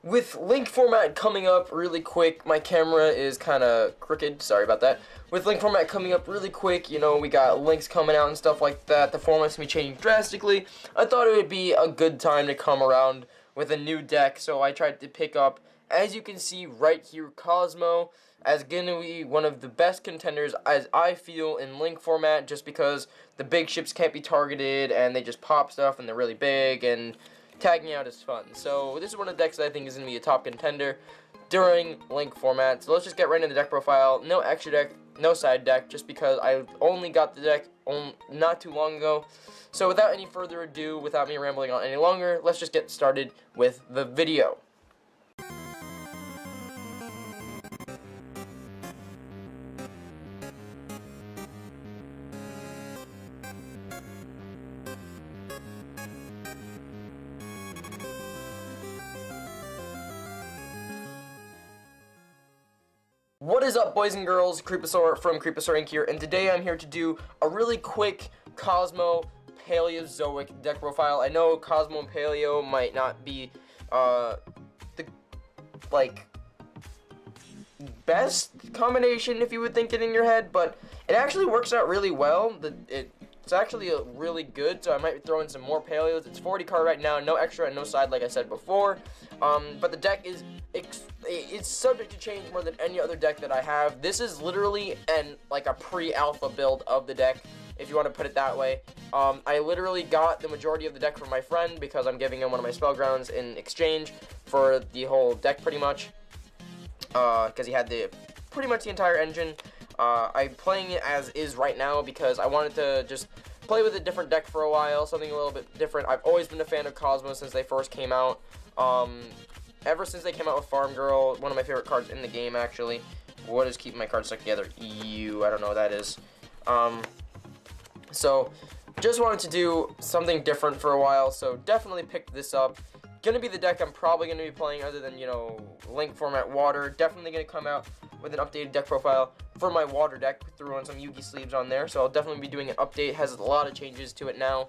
with link format coming up really quick, my camera is kind of crooked, sorry about that. With link format coming up really quick, you know, we got links coming out and stuff like that, the format's going to be changing drastically. I thought it would be a good time to come around with a new deck, so I tried to pick up, as you can see right here, Kozmo, as going to be one of the best contenders, as I feel, in link format, just because the big ships can't be targeted, and they just pop stuff, and they're really big, and tagging out is fun. So this is one of the decks that I think is going to be a top contender during link format. So let's just get right into the deck profile. No extra deck, no side deck, just because I only got the deck not too long ago. So without any further ado, without me rambling on any longer, let's just get started with the video. What is up, boys and girls? Creeposaur from Creeposaur Inc. here, and today I'm here to do a really quick Kozmo Paleozoic deck profile. I know Kozmo and Paleo might not be the best combination if you would think it in your head, but it actually works out really well. It's actually really good, so I might throw in some more Paleos. It's 40 card right now, no extra and no side like I said before. But the deck is it's subject to change more than any other deck that I have. This is literally a pre-alpha build of the deck, if you want to put it that way. I literally got the majority of the deck from my friend because I'm giving him one of my spell grounds in exchange for the whole deck pretty much. Because he had pretty much the entire engine. I'm playing it as is right now because I wanted to just play with a different deck for a while, something a little bit different. I've always been a fan of Kozmo since they first came out. Ever since they came out with Farm Girl, one of my favorite cards in the game, actually. What is keeping my cards stuck together? I don't know what that is. So, just wanted to do something different for a while, so definitely picked this up. Gonna be the deck I'm probably gonna be playing other than, you know, link format water. Definitely gonna come out with an updated deck profile for my water deck. Threw on some Yugi sleeves on there, so I'll definitely be doing an update. Has a lot of changes to it now.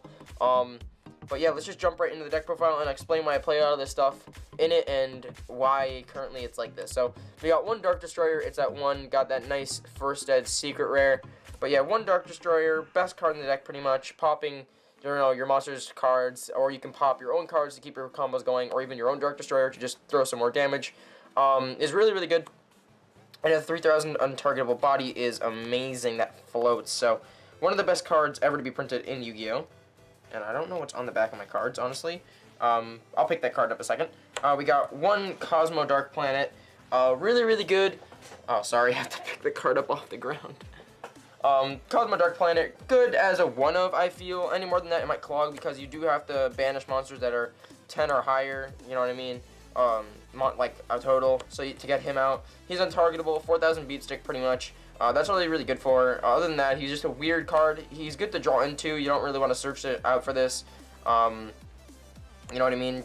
But yeah, let's just jump right into the deck profile and explain why I play all of this stuff in it and why currently it's like this. So we got one Dark Destroyer. It's at 1. Got that nice first ed secret rare. But yeah, one Dark Destroyer, best card in the deck pretty much. Popping, you know, your monster's cards, or you can pop your own cards to keep your combos going, or even your own Dark Destroyer to just throw some more damage. Is really, really good. And a 3000 untargetable body is amazing. That floats. So one of the best cards ever to be printed in Yu-Gi-Oh! And I don't know what's on the back of my cards, honestly. I'll pick that card up a second. We got one Kozmo Dark Planet. Really, really good. Oh, sorry, I have to pick the card up off the ground. Kozmo Dark Planet, good as a 1-of, I feel. Any more than that, it might clog because you do have to banish monsters that are 10 or higher, you know what I mean? Like a total, so to get him out. He's untargetable, 4000 beat stick pretty much. That's really, really good for. Other than that, he's just a weird card. He's good to draw into. You don't really want to search it out for this. You know what I mean?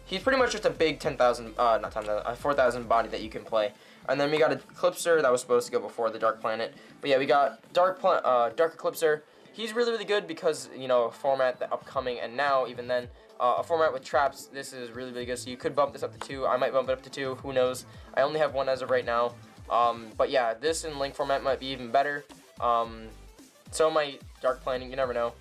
He's pretty much just a big 10,000, not 10,000, 4,000 body that you can play. And then we got Eclipser that was supposed to go before the Dark Planet. But yeah, we got Dark Eclipser. He's really, really good because, you know, format the upcoming and now even then. A format with traps, this is really, really good. So you could bump this up to 2. I might bump it up to 2. Who knows? I only have 1 as of right now. But yeah, this in link format might be even better. So might Dark Planet, you never know.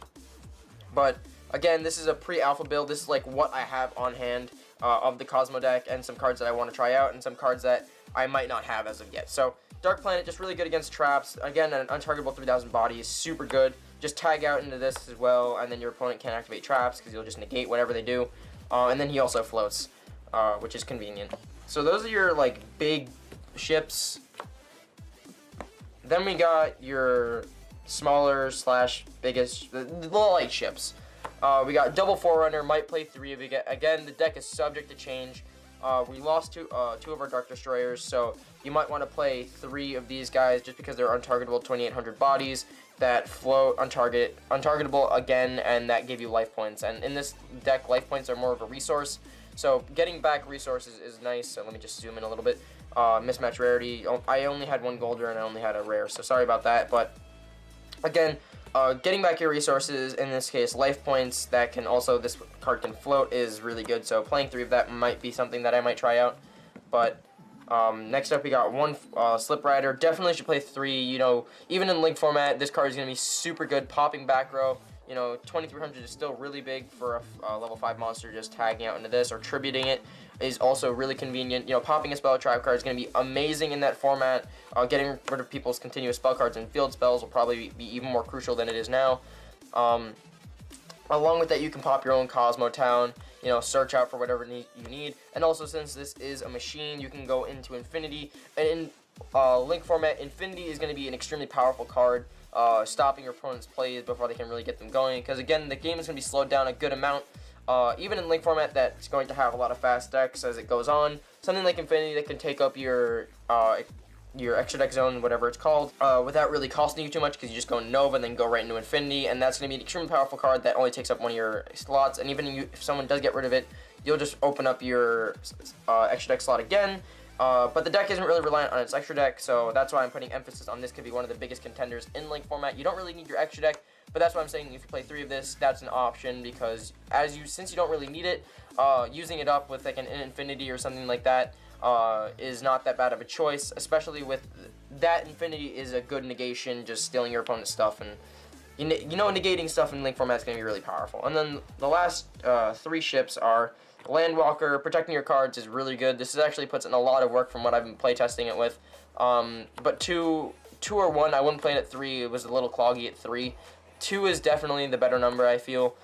But again, this is a pre-alpha build. This is like what I have on hand of the Kozmo deck, and some cards that I want to try out, and some cards that I might not have as of yet. So Dark Planet, just really good against traps. Again, an untargetable 3000 body is super good. Just tag out into this as well, and then your opponent can't activate traps because you'll just negate whatever they do. And then he also floats, which is convenient. So those are your like big ships. Then we got your smaller / biggest, the light ships. We got Double Forerunner, might play 3 of it. Again, the deck is subject to change. We lost two of our Dark Destroyers, so you might want to play 3 of these guys just because they're untargetable 2800 bodies that float untargetable again, and that give you life points. And in this deck, life points are more of a resource, so getting back resources is nice. So let me just zoom in a little bit. Mismatch rarity, I only had 1 golder and I only had a rare, so sorry about that. But again, Getting back your resources, in this case life points, that can also, this card can float, is really good, so playing 3 of that might be something that I might try out. But next up we got 1 Slip Rider. Definitely should play 3, you know, even in link format, this card is going to be super good. Popping back row, you know, 2300 is still really big for a level 5 monster. Just tagging out into this or tributing it is also really convenient. You know, popping a spell trap card is going to be amazing in that format. Getting rid of people's continuous spell cards and field spells will probably be even more crucial than it is now. Along with that, you can pop your own Kozmo Town, you know, search out for whatever you need. And also, since this is a machine, you can go into Infinity. And in link format, Infinity is going to be an extremely powerful card, stopping your opponent's plays before they can really get them going. Because again, the game is going to be slowed down a good amount. Even in link format, that's going to have a lot of fast decks as it goes on. Something like Infinity that can take up your extra deck zone, whatever it's called, without really costing you too much, because you just go Nova and then go right into Infinity, and that's going to be an extremely powerful card that only takes up one of your slots. And even if someone does get rid of it, you'll just open up your extra deck slot again. But the deck isn't really reliant on its extra deck, so that's why I'm putting emphasis on this. Could be one of the biggest contenders in link format. You don't really need your extra deck, but that's why I'm saying if you play 3 of this, that's an option, because since you don't really need it, using it up with like an Infinity or something like that is not that bad of a choice, especially with that. Infinity is a good negation, just stealing your opponent's stuff, and you know, negating stuff in link format is going to be really powerful. And then the last 3 ships are Landwalker. Protecting your cards is really good. This actually puts in a lot of work from what I've been playtesting it with. But 2 or 1, I wouldn't play it at 3. It was a little cloggy at 3. 2 is definitely the better number, I feel.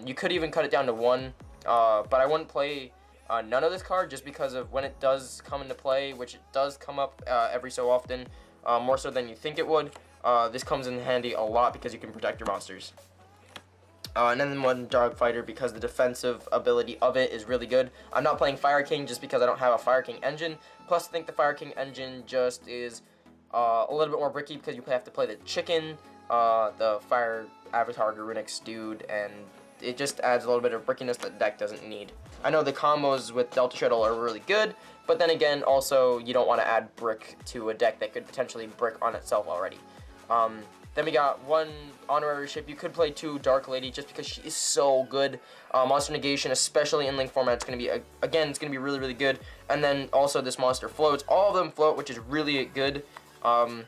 You could even cut it down to 1, but I wouldn't play none of this card, just because of when it does come into play, which it does come up every so often, more so than you think it would. This comes in handy a lot because you can protect your monsters. And then 1 Dog Fighter, because the defensive ability of it is really good. I'm not playing Fire King just because I don't have a Fire King engine. Plus, I think the Fire King engine just is a little bit more bricky, because you have to play the chicken, the Fire Avatar Garunix dude, and it just adds a little bit of brickiness that the deck doesn't need. I know the combos with Delta Shuttle are really good, but then again, also, you don't want to add brick to a deck that could potentially brick on itself already. Then we got 1 honorary ship. You could play 2 Dark Lady, just because she is so good. Monster Negation, especially in link format, it's going to be, again, it's going to be really, really good. And then also this monster floats. All of them float, which is really good. And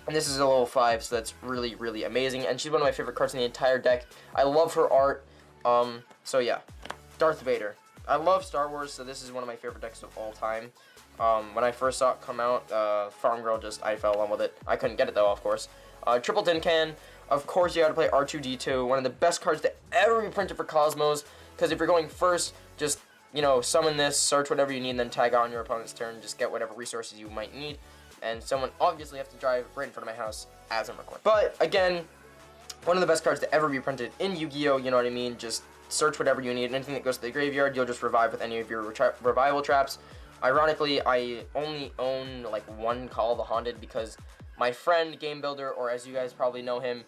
this is a level 5, so that's really, really amazing. And she's one of my favorite cards in the entire deck. I love her art. So yeah, Darth Vader. I love Star Wars, so this is one of my favorite decks of all time. When I first saw it come out, Farm Girl, I fell in love with it. I couldn't get it though, of course. Triple Tin Can, of course you gotta play R2-D2, one of the best cards to ever be printed for Cosmos, because if you're going first, just, you know, summon this, search whatever you need, and then tag on your opponent's turn, just get whatever resources you might need, and someone obviously has to drive right in front of my house as I'm recording. But, again, one of the best cards to ever be printed in Yu-Gi-Oh!, you know what I mean? Just search whatever you need, and anything that goes to the graveyard, you'll just revive with any of your revival traps. Ironically, I only own, like, 1 Call of the Haunted, because my friend, Game Builder, or as you guys probably know him,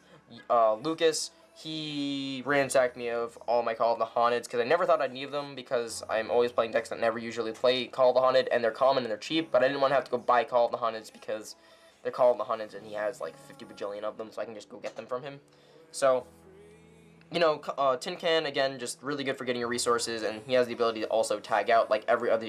Lucas, he ransacked me of all my Call of the Haunteds, because I never thought I'd need them, because I'm always playing decks that never usually play Call of the Haunted, and they're common and they're cheap, but I didn't want to have to go buy Call of the Haunteds, because they're Call of the Haunteds, and he has like 50 bajillion of them, so I can just go get them from him. So, you know, Tin Can, again, just really good for getting your resources, and he has the ability to also tag out, like every of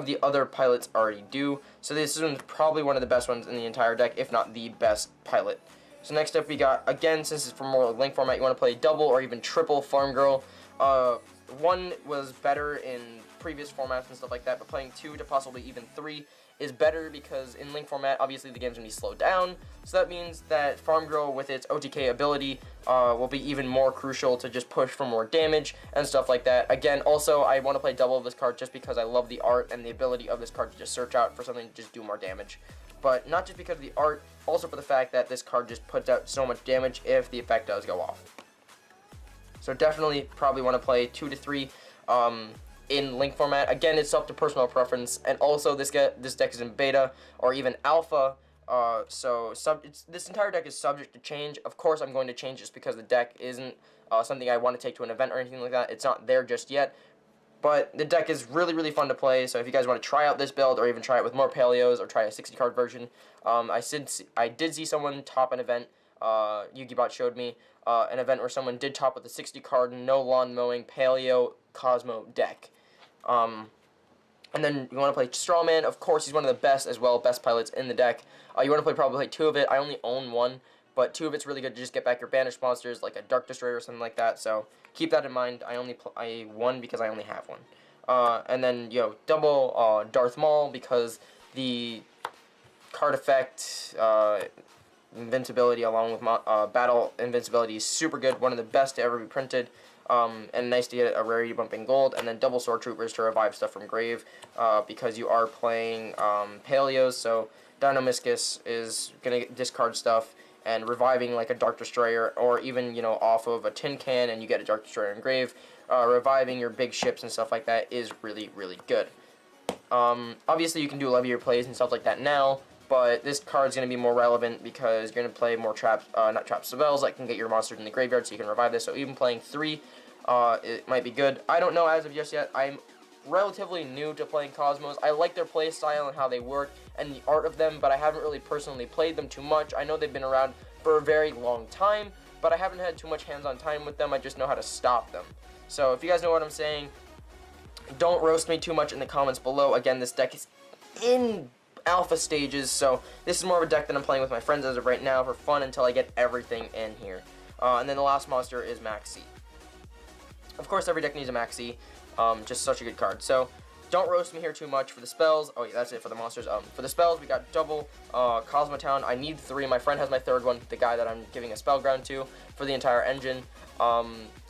the other pilots already do. So this is probably one of the best ones in the entire deck, if not the best pilot. So next up we got, again, since it's for more link format, you want to play double or even triple Farm Girl. 1 was better in previous formats and stuff like that, but playing 2 to possibly even 3 is better, because in link format, obviously the game's going to be slowed down, so that means that Farm Girl with its OTK ability will be even more crucial to just push for more damage and stuff like that. Again, also, I want to play double of this card just because I love the art and the ability of this card to just search out for something to just do more damage. But not just because of the art, also for the fact that this card just puts out so much damage if the effect does go off. So definitely probably want to play 2 to 3 in link format. Again, it's up to personal preference, and also this deck is in beta or even alpha, so this entire deck is subject to change. Of course, I'm going to change just because the deck isn't something I want to take to an event or anything like that. It's not there just yet, but the deck is really, really fun to play. So if you guys want to try out this build, or even try it with more Paleos, or try a 60-card version, I did see someone top an event YugiBot showed me an event where someone did top with a 60 card, no lawn mowing, paleo, Kozmo deck. And then you want to play Strawman. Of course, he's one of the best as well, best pilots in the deck. You want to probably play 2 of it. I only own 1, but 2 of it's really good to just get back your banished monsters, like a Dark Destroyer or something like that. So keep that in mind. I won because I only have 1. And then double Darth Maul because the card effect invincibility along with battle invincibility is super good. One of the best to ever be printed. And nice to get a rarity bump in gold, and then double Sword Troopers to revive stuff from grave, because you are playing Paleos, so Dino-Miscus is going to discard stuff, and reviving like a Dark Destroyer, or even, off of a tin can and you get a Dark Destroyer in grave, reviving your big ships and stuff like that is really, really good. Obviously you can do levier plays and stuff like that now, but this card's going to be more relevant because you're going to play more traps, not traps, spells that can get your monsters in the graveyard so you can revive this. So even playing 3, it might be good. I don't know as of just yet. I'm relatively new to playing Cosmos. I like their play style and how they work and the art of them, but I haven't really personally played them too much. I know they've been around for a very long time, but I haven't had too much hands-on time with them. I just know how to stop them. So if you guys know what I'm saying, don't roast me too much in the comments below. Again, this deck is in alpha stages, so this is more of a deck that I'm playing with my friends as of right now for fun until I get everything in here. And then the last monster is Maxi. Of course, every deck needs a Maxi. Just such a good card. So don't roast me here too much. For the spells, oh yeah, that's it for the monsters. For the spells, we got double Kozmo Town. I need 3. My friend has my 3rd one, the guy that I'm giving a spell ground to for the entire engine.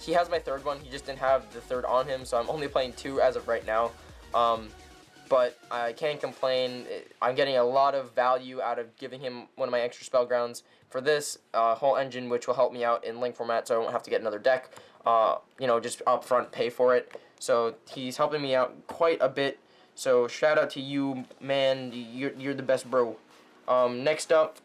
He has my 3rd one. He just didn't have the 3rd on him, so I'm only playing 2 as of right now. But I can't complain. I'm getting a lot of value out of giving him one of my extra spell grounds for this whole engine, which will help me out in link format, so I won't have to get another deck. Just up front pay for it. So he's helping me out quite a bit. So shout out to you, man. You're the best, bro. Next up,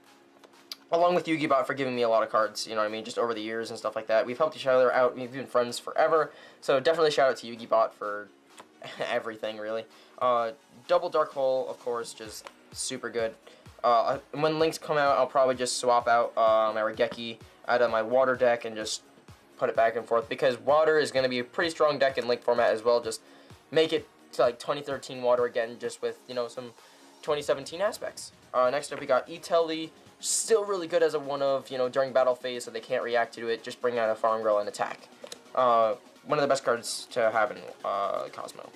along with YugiBot for giving me a lot of cards, you know what I mean, just over the years and stuff like that. We've helped each other out. We've been friends forever. So definitely shout out to YugiBot for everything, really. Double Dark Hole, of course, just super good. When links come out, I'll probably just swap out my Regeki out of my water deck and just put it back and forth, because water is going to be a pretty strong deck in link format as well. Just make it to like 2013 water again, just with, some 2017 aspects. Next up, we got E-Telly. Still really good as a one of, during battle phase, so they can't react to it. Just bring out a Farm Girl and attack. One of the best cards to have in Cosmo.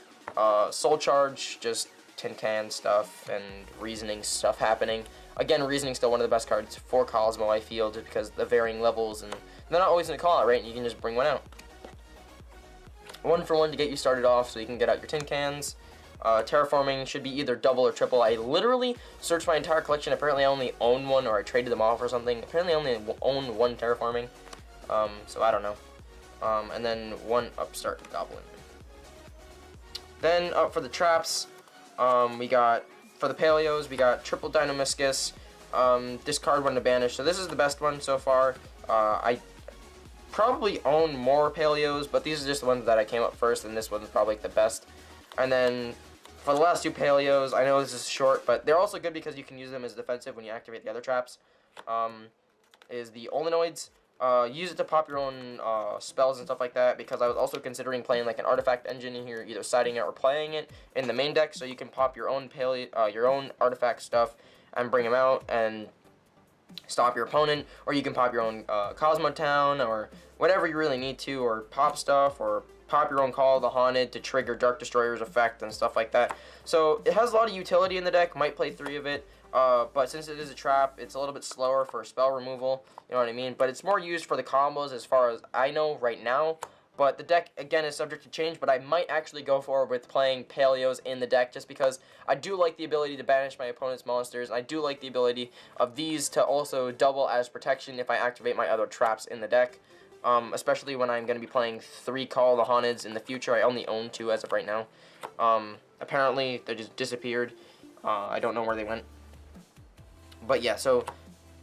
Soul Charge, just tin can stuff and reasoning stuff happening. Again, reasoning still one of the best cards for Cosmo, I feel, just because the varying levels, and they're not always in the call out, right? And you can just bring one out. 1 for 1 to get you started off, so you can get out your tin cans. Terraforming should be either double or triple. I literally searched my entire collection. Apparently I only own 1, or I traded them off or something. Apparently I only own 1 Terraforming. So I don't know. And then 1 Upstart Goblin. Then for the traps, we got, for the Paleos, we got triple Dino-Miscus, discard 1 to banish. So this is the best one so far. I probably own more Paleos, but these are just the ones that I came up first, and this one's probably the best. And then for the last 2 Paleos, I know this is short, but they're also good because you can use them as defensive when you activate the other traps. Is the Olenoids. Use it to pop your own spells and stuff like that, because I was also considering playing like an artifact engine in here, either siding it or playing it in the main deck, so you can pop your own artifact stuff and bring them out and stop your opponent, or you can pop your own Kozmo Town, or whatever you really need to, or pop stuff, or pop your own Call of the Haunted to trigger Dark Destroyer's effect and stuff like that. So it has a lot of utility in the deck. Might play 3 of it, but since it is a trap, it's a little bit slower for spell removal, you know what I mean? But it's more used for the combos as far as I know right now. But the deck, again, is subject to change, but I might actually go forward with playing Paleos in the deck, just because I do like the ability to banish my opponent's monsters. I do like the ability of these to also double as protection if I activate my other traps in the deck, especially when I'm going to be playing 3 Call of the Haunteds in the future. I only own 2 as of right now. Apparently, they just disappeared. I don't know where they went. But yeah, so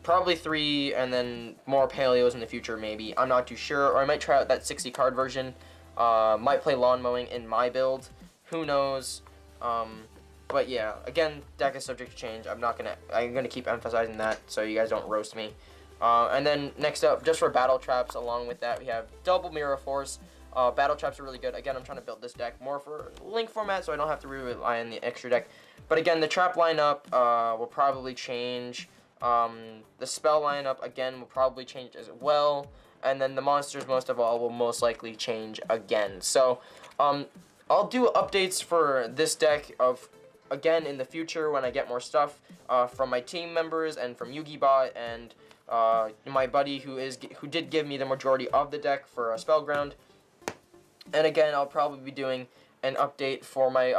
probably 3, and then more Paleos in the future, maybe. I'm not too sure. Or I might try out that 60 card version. Might play lawn mowing in my build. Who knows? But yeah, again, deck is subject to change. I'm gonna keep emphasizing that so you guys don't roast me. And then next up, just for battle traps, along with that, we have double mirror force. Battle traps are really good. Again, I'm trying to build this deck more for link format, so I don't have to really rely on the extra deck. But again, the trap lineup will probably change. The spell lineup, again, will probably change as well. And then the monsters, most of all, will most likely change again. So, I'll do updates for this deck again in the future when I get more stuff from my team members and from YugiBot and my buddy who did give me the majority of the deck for Spellground. And again, I'll probably be doing an update for my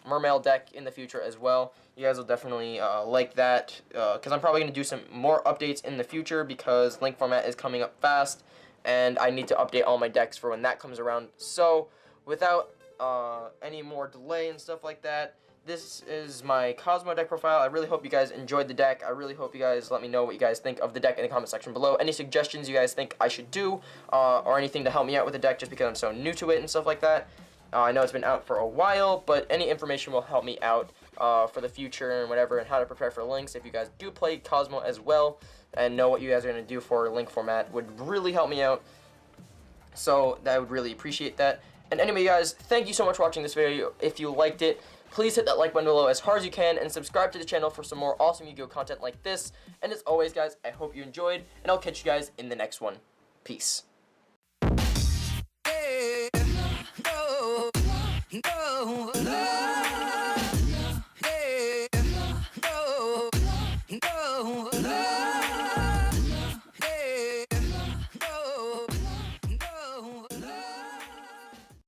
Mermail deck in the future as well. You guys will definitely like that, because I'm probably going to do some more updates in the future because link format is coming up fast, and I need to update all my decks for when that comes around. So, without any more delay and stuff like that, this is my Kozmo deck profile. I really hope you guys enjoyed the deck. I really hope you guys let me know what you guys think of the deck in the comment section below. Any suggestions you guys think I should do, or anything to help me out with the deck just because I'm so new to it and stuff like that. I know it's been out for a while, but any information will help me out for the future and whatever, and how to prepare for links. If you guys do play Kozmo as well and know what you guys are going to do for link format, would really help me out. So I would really appreciate that. And anyway, guys, thank you so much for watching this video. If you liked it, please hit that like button below as hard as you can, and subscribe to the channel for some more awesome Yu-Gi-Oh content like this. And as always, guys, I hope you enjoyed, and I'll catch you guys in the next one. Peace. No.